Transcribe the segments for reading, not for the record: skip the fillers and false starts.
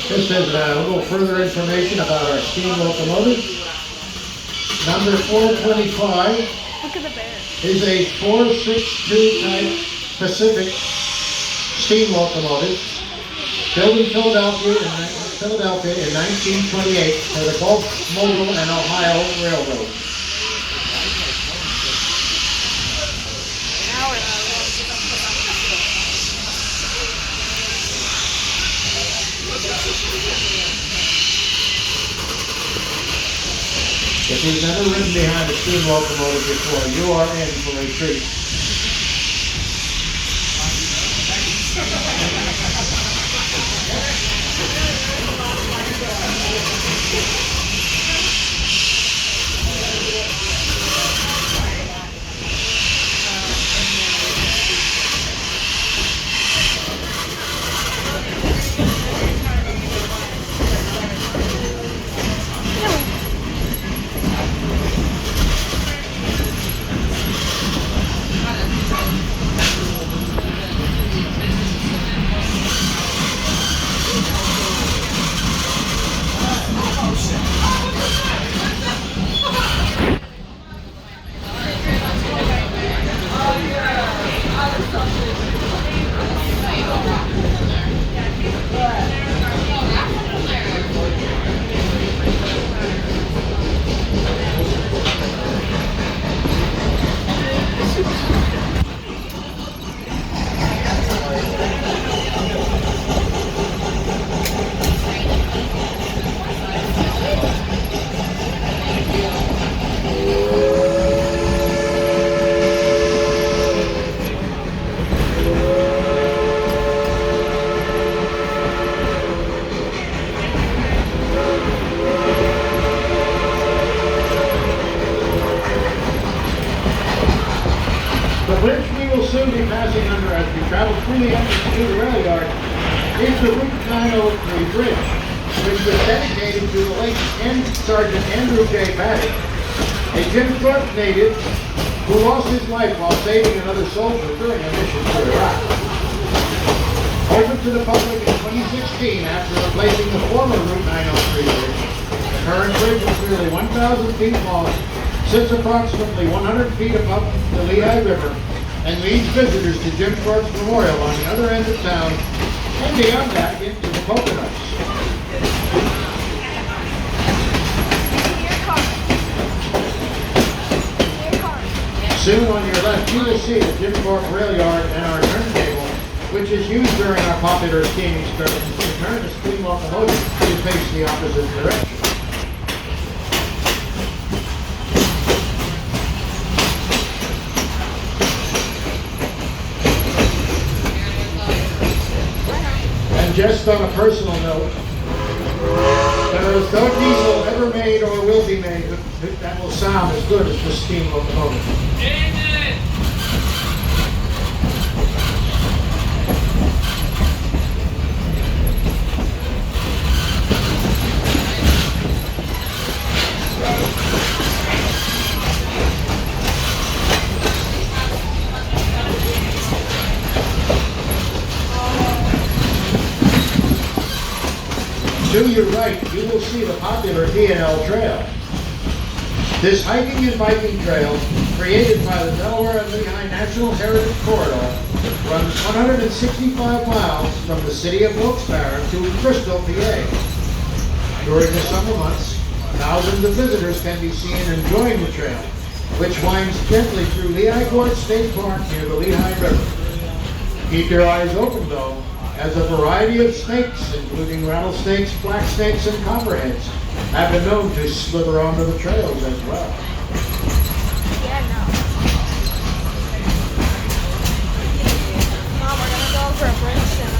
This is a little further information about our steam locomotive. Number 425 Look at the bear. is a 462 type Pacific steam locomotive built in Philadelphia in 1928 for the Gulf, Mogul, and Ohio Railroad. If you've never ridden behind a steam locomotive before, you are in for a treat. The bridge we will soon be passing under as we travel through the entrance to the rail yard is the Route 903 bridge, which was dedicated to the late Sergeant Andrew J. Paddock, a Jim Thorpe native who lost his life while saving another soldier during a mission to Iraq. Open to the public in 2016 after replacing the former Route 903 bridge, the current bridge is nearly 1,000 feet long, sits approximately 100 feet above the Lehigh River, and leads visitors to Jim Thorpe's Memorial on the other end of town, and beyond that into the Poconos. Soon on your left, you will see the Jim Thorpe Rail Yard and our turntable, which is used during our popular steam experiments to turn the steam locomotive to face the opposite direction. Just on a personal note, there is no diesel ever made or will be made that will sound as good as the steam locomotive. Amen. To your right, you will see the popular D&L Trail. This hiking and biking trail, created by the Delaware and Lehigh National Heritage Corridor, runs 165 miles from the city of Wilkes-Barre to Bristol, PA. During the summer months, thousands of visitors can be seen enjoying the trail, which winds gently through Lehigh Gorge State Park near the Lehigh River. Keep your eyes open, though, as a variety of snakes, including rattlesnakes, black snakes, and copperheads, have been known to slither onto the trails as well. Mom, we're gonna go for a bridge soon.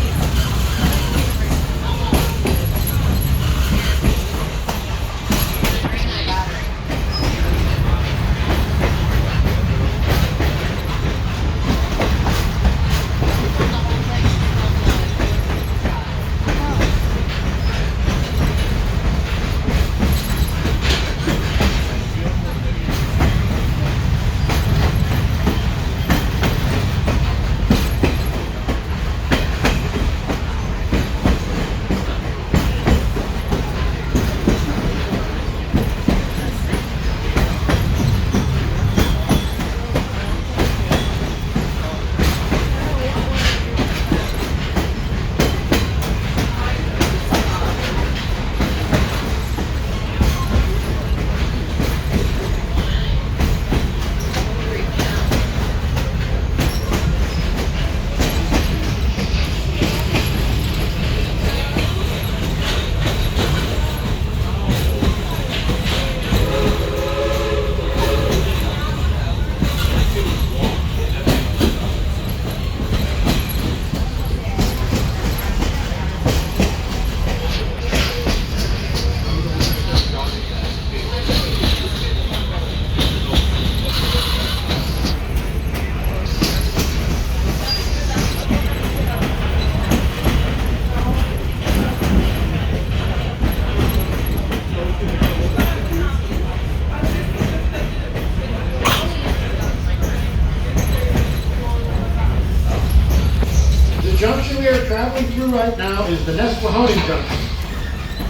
traveling through right now is the Nesquehoning Junction.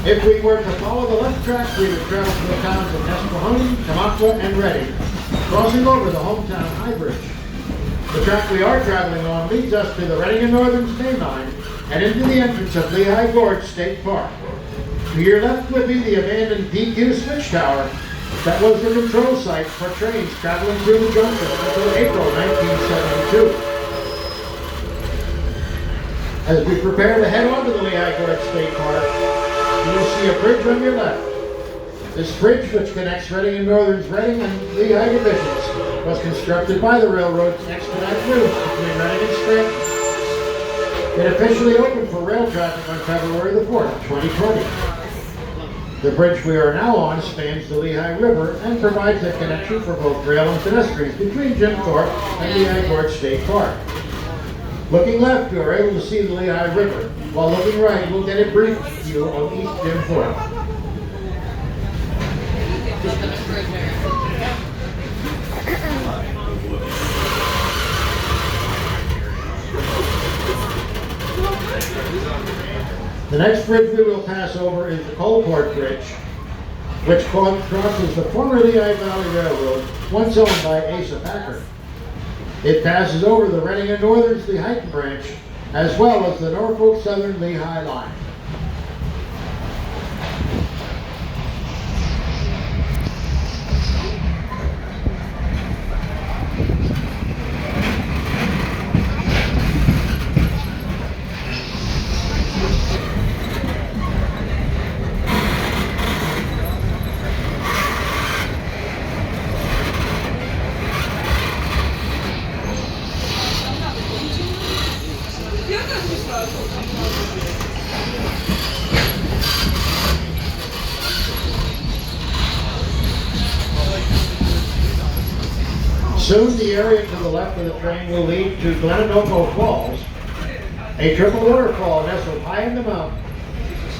If we were to follow the left track, we would travel to the towns of Nesquehoning, Tamaqua, and Reading, crossing over the hometown High Bridge. The track we are traveling on leads us to the Reading and Northern State Line and into the entrance of Lehigh Gorge State Park. To your left would be the abandoned DQ switch tower that was the control site for trains traveling through the junction until April 1972. As we prepare to head on to the Lehigh Gorge State Park, you will see a bridge on your left. This bridge, which connects Reading and Northern's Reading and Lehigh divisions, was constructed by the railroad to expedite routes between Reading and Scranton. It officially opened for rail traffic on February the 4th, 2020. The bridge we are now on spans the Lehigh River and provides a connection for both rail and pedestrians between Jim Thorpe and Lehigh Gorge State Park. Looking left, you are able to see the Lehigh River, while looking right, we'll get a brief view of East Jim Thorpe. The next bridge we will pass over is the Coalport Bridge, which crosses the former Lehigh Valley Railroad, once owned by Asa Packard. It passes over the Reading and Northern's Lehighton branch, as well as the Norfolk Southern Lehigh line. Soon the area to the left of the train will lead to Glenanoco Falls, a triple waterfall nestled high in the mountain.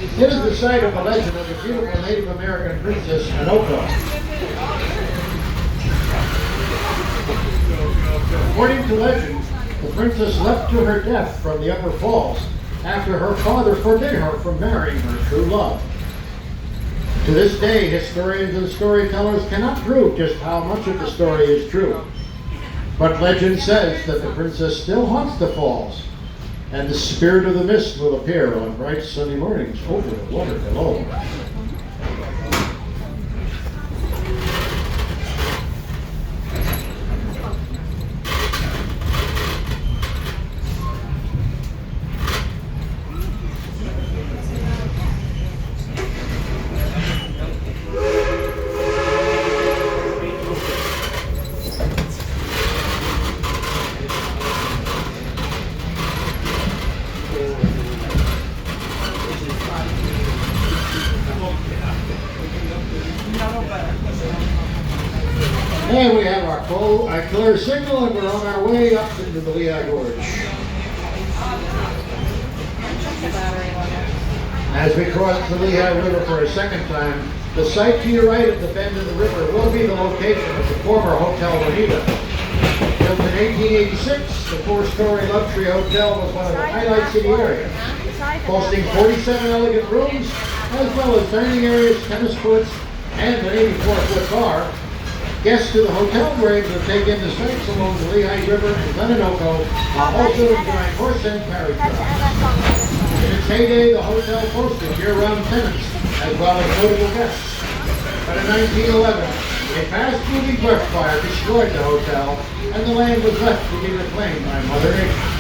It is the site of the legend of the beautiful Native American princess Anoka. According to legend, the princess leapt to her death from the upper falls after her father forbid her from marrying her true love. To this day, historians and storytellers cannot prove just how much of the story is true. But legend says that the princess still haunts the falls, and the spirit of the mist will appear on bright sunny mornings over the water below. And we have our clear signal, and we're on our way up into the Lehigh Gorge. As we cross the Lehigh River for a second time, the site to your right at the bend of the river will be the location of the former Hotel Bonita. Built in 1886, the four-story luxury hotel was one of the highlights in the area, boasting 47 elegant rooms, as well as dining areas, tennis courts, and an 84-foot bar. Guests to the hotel were able to take in the sights along the Lehigh River and Glenanoco, while also enjoying horse and carriage rides. In its heyday, the hotel boasted year-round tenants, as well as notable guests. But in 1911, a fast-moving brush fire destroyed the hotel, and the land was left to be reclaimed by Mother Nature.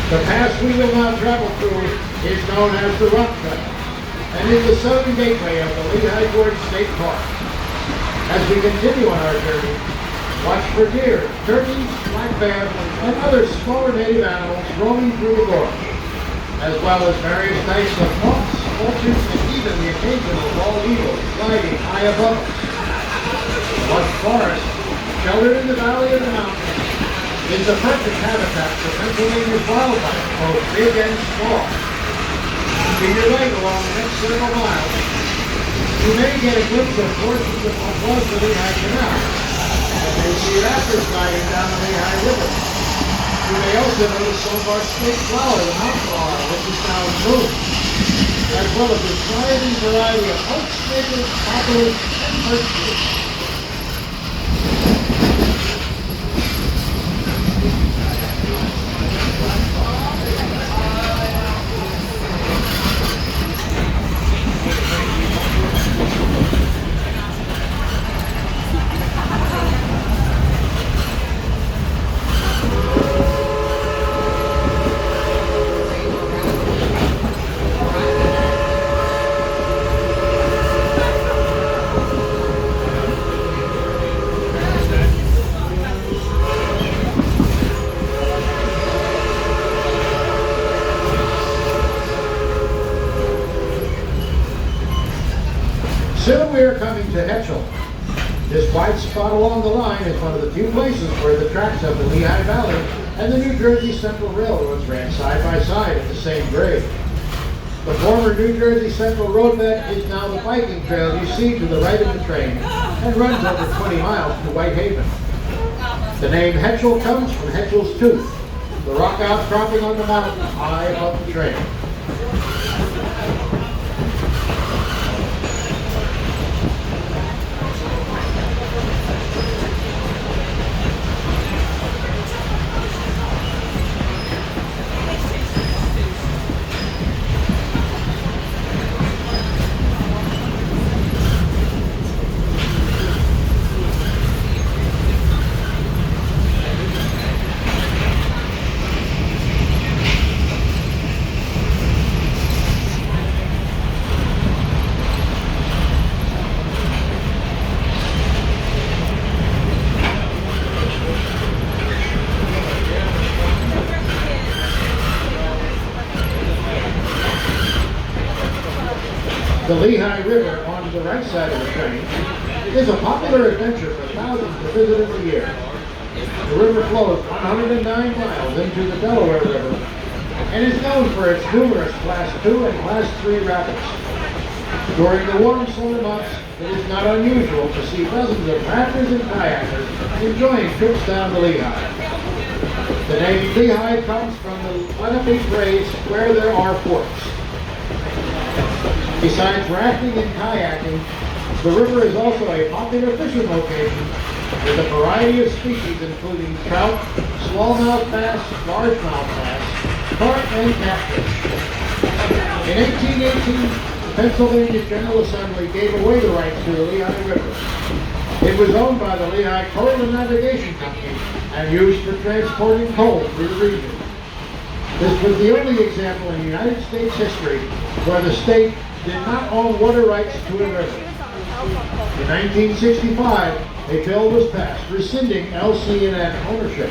The pass we will now travel through is known as the Rock Cut, and is the southern gateway of the Lehigh Gorge State Park. As we continue on our journey, watch for deer, turkeys, black bear, and other smaller native animals roaming through the gorge, as well as various types of hawks, vultures, and even the occasional bald eagle gliding high above us. Lush forest, sheltered in the valley of the mountains, is the perfect habitat for Pennsylvania's wildlife, both big and small. To your right along the next several miles, You may get a glimpse of portions of what was the Lehigh Canal, and may see rapids sliding down the Lehigh River. You may also notice some of our state flower, the mountain laurel, which is now in bloom, as well as a thriving variety of oaks, maples, poplars, and birch trees. Soon we are coming to Hetchel. This white spot along the line is one of the few places where the tracks of the Lehigh Valley and the New Jersey Central Railroads ran side by side at the same grade. The former New Jersey Central roadbed is now the biking trail you see to the right of the train and runs over 20 miles to Whitehaven. The name Hetchel comes from Hetchel's Tooth, the rock outcropping on the mountain high above the train. The Lehigh River on the right side of the train is a popular adventure for thousands of visitors a year. The river flows 109 miles into the Delaware River and is known for its numerous Class 2 and Class 3 rapids. During the warm summer months, it is not unusual to see dozens of rafters and kayakers enjoying trips down the Lehigh. The name Lehigh comes from the Lenape phrase, where there are forks. Besides rafting and kayaking, the river is also a popular fishing location with a variety of species including trout, smallmouth bass, largemouth bass, carp, and catfish. In 1818, the Pennsylvania General Assembly gave away the rights to the Lehigh River. It was owned by the Lehigh Coal and Navigation Company and used for transporting coal through the region. This was the only example in United States history where the state did not own water rights to a river. In 1965, a bill was passed rescinding LC&N ownership.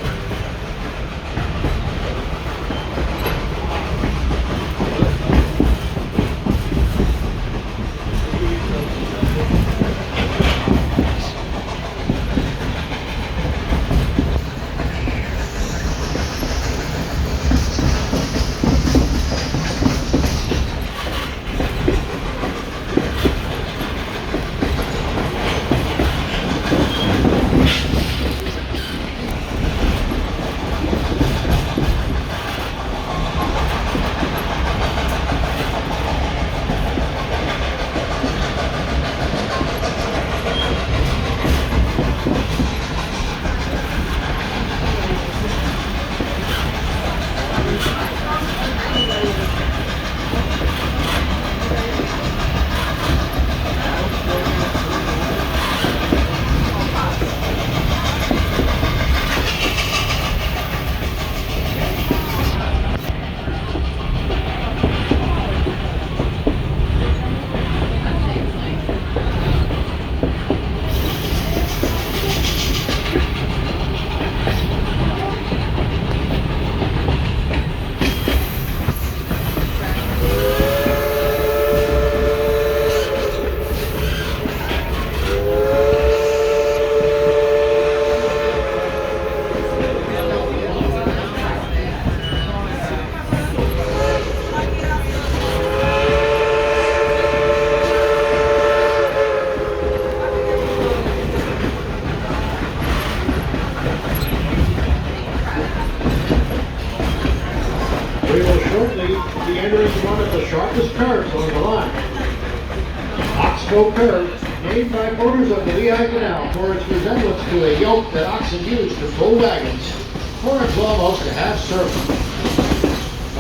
shortly we enter into one of the sharpest curves on the line. Oxbow Curve, named by voters of the Lehigh Canal for its resemblance to a yoke that oxen used to pull wagons, runs almost a half circle.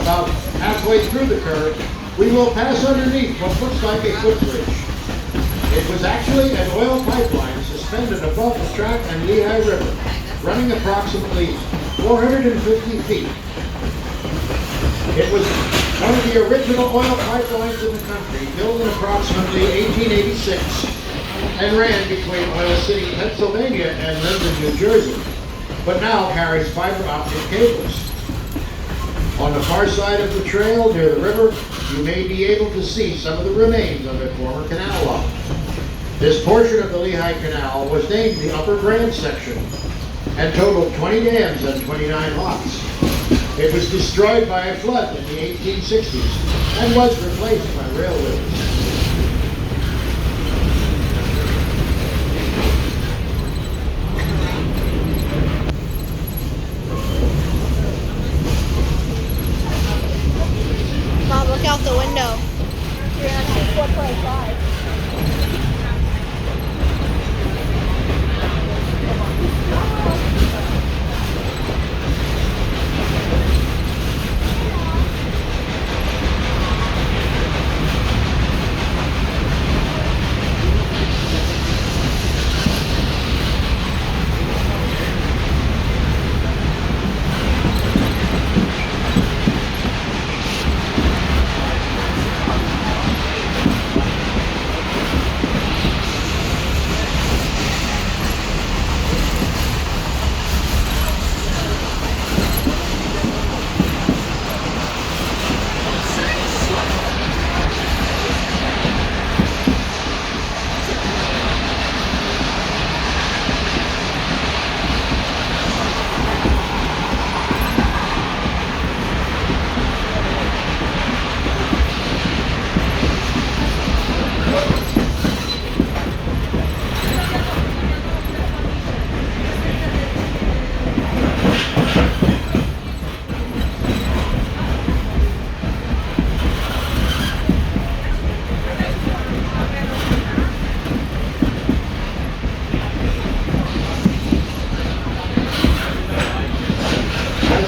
About halfway through the curve, we will pass underneath what looks like a footbridge. It was actually an oil pipeline suspended above the track and Lehigh River, running approximately 450 feet. It was one of the original oil pipelines in the country, built in approximately 1886, and ran between Oil City, Pennsylvania and Linden, New Jersey, but now carries fiber optic cables. On the far side of the trail near the river, you may be able to see some of the remains of a former canal lock. This portion of the Lehigh Canal was named the Upper Grand Section and totaled 20 dams and 29 locks. It was destroyed by a flood in the 1860s and was replaced by railways. Mom, look out the window. 4.5.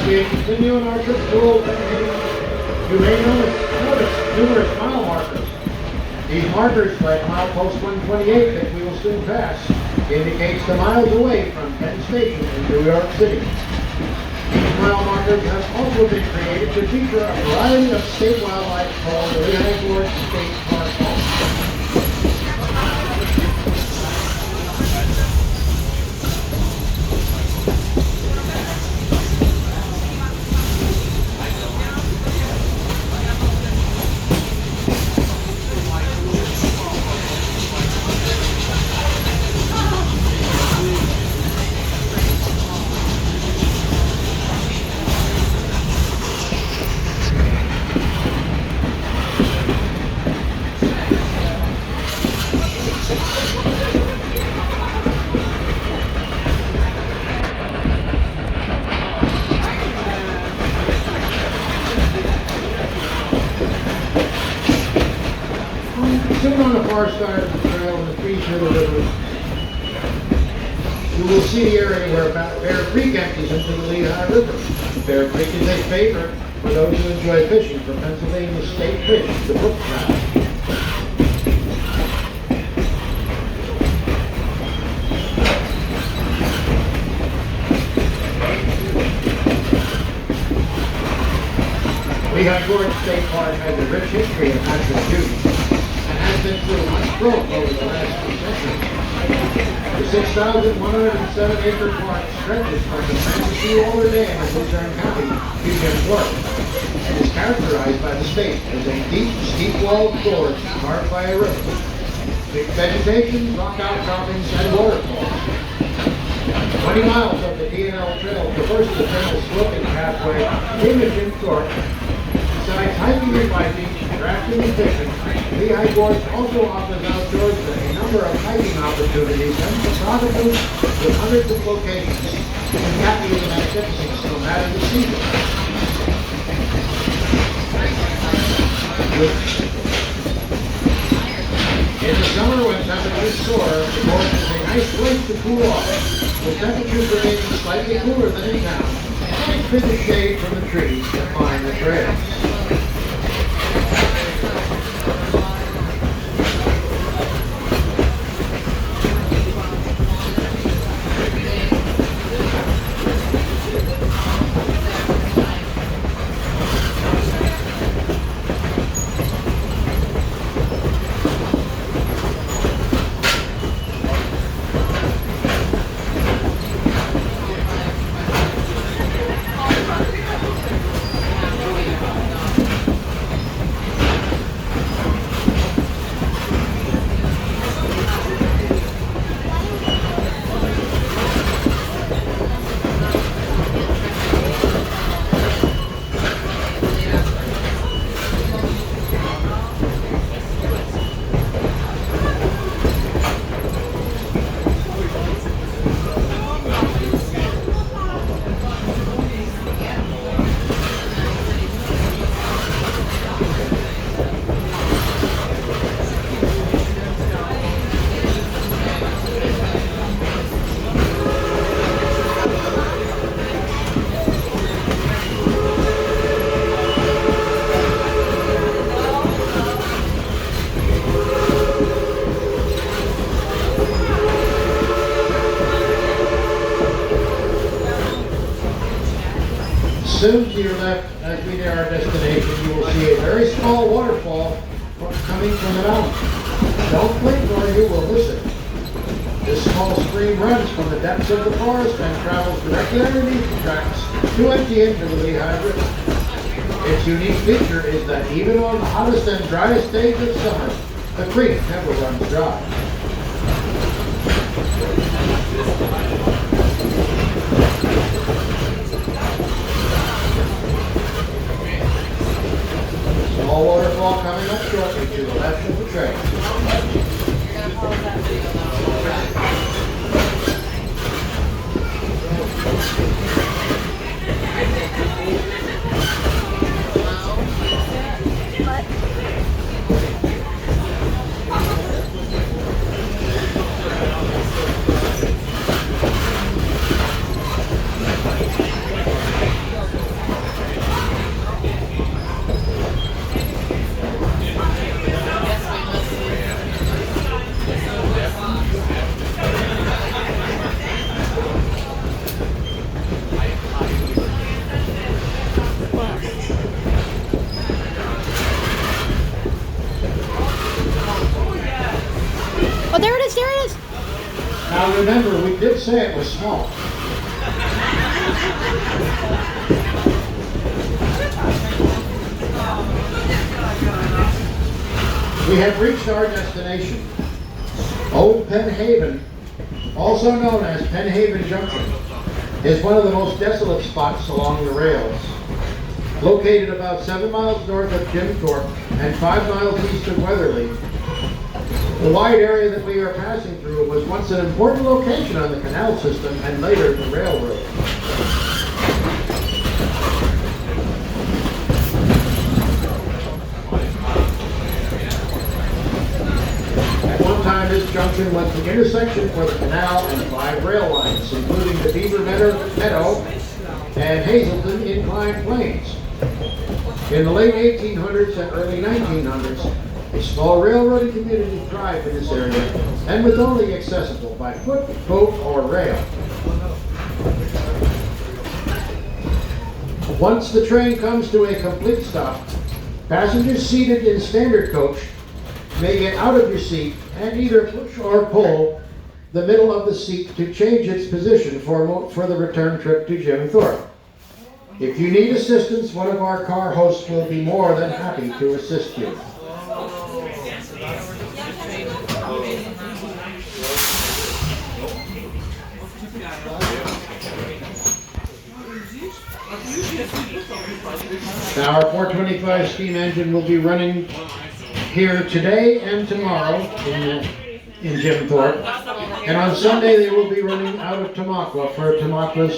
We continue on our trip to Old Penn, you may notice numerous mile markers. These markers, like milepost 128 that we will soon pass, indicates the miles away from Penn Station in New York City. These mile markers have also been created to feature a variety of state wildlife called the Lehigh Gorge State Park Hall. Sitting on the far side of the trail in the trees near the river, you will see the area where Bear Creek empties into the Lehigh River. Bear Creek is a favorite for those who enjoy fishing for Pennsylvania's state fish, the brook trout. Lehigh Gorge State Park has a rich history of natural beauty and has been through much growth over the last few centuries. The 6,107-acre park stretches from the Manistee Dam in Luzerne County, Union, Florida, and is characterized by the state as a deep, steep-walled gorge carved by a river, with vegetation, rock outcroppings, and waterfalls. 20 miles of the D&L Trail traverse the trail sloping pathway in the Jim Short. Besides hiking and biking, rafting and fishing, Lehigh Gorge also offers outdoors a number of hiking opportunities and photographers with hundreds of locations and capturing the magnificent snow matter of the season. In the summer, when temperatures soar, the forest is a nice place to cool off, with temperatures remaining slightly cooler than in town, and a bit of shade from the trees that line the trails. Soon to your left, as we near our destination, you will see a very small waterfall coming from the mountain. Don't blink or you will miss it. This small stream runs from the depths of the forest and travels directly underneath the tracks to empty into the Lehigh River. Its unique feature is that even on the hottest and driest days of summer, the creek never runs dry. Small waterfall coming up shortly to the left of the trail. Oh, there it is, there it is. Now remember, we did say it was small. We have reached our destination. Old Penn Haven, also known as Penn Haven Junction, is one of the most desolate spots along the rails. Located about 7 miles north of Jim Thorpe and 5 miles east of Weatherly, the wide area that we are passing through was once an important location on the canal system and later the railroad. At one time, this junction was the intersection for the canal and 5 rail lines, including the Beaver Meadow and Hazleton Inclined Plains. In the late 1800s and early 1900s, a small railroading community thrived in this area and was only accessible by foot, boat, or rail. Once the train comes to a complete stop, passengers seated in standard coach may get out of your seat and either push or pull the middle of the seat to change its position for the return trip to Jim Thorpe. If you need assistance, one of our car hosts will be more than happy to assist you. Now our 425 steam engine will be running here today and tomorrow in Jim Thorpe. And on Sunday they will be running out of Tamaqua for Tamaqua